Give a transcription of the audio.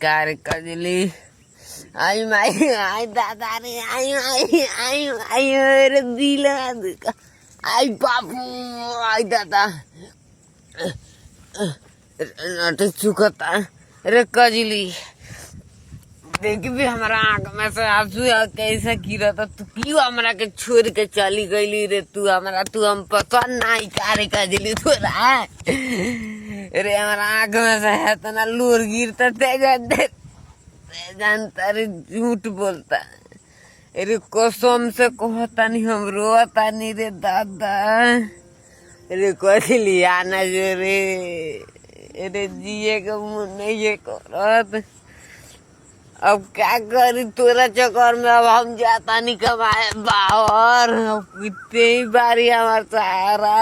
कार्य कजली आई माई आई दादा रे आई रे दिल आई बापू आई दादा नट चुकता रे कजली देख भी हमारा आंख में से आंसू कैसा गिरा था। तू क्यों हमारा के छोड़ के चली गईली रे? तू हम पसंद नहीं करे कजली थोड़ा रे हमारा आंख में से है तो ना लूर गिरता ते जानता रे झूठ बोलता रे कसम से कहता नहीं हम रोता नहीं रे दादा रे कजली आना जो रे जिए के मुँह नहीं ये करत। अब क्या करी तोरा चक्कर में अब हम जाता नहीं कमाए बाहर कितने ही बारी हमारा सहारा।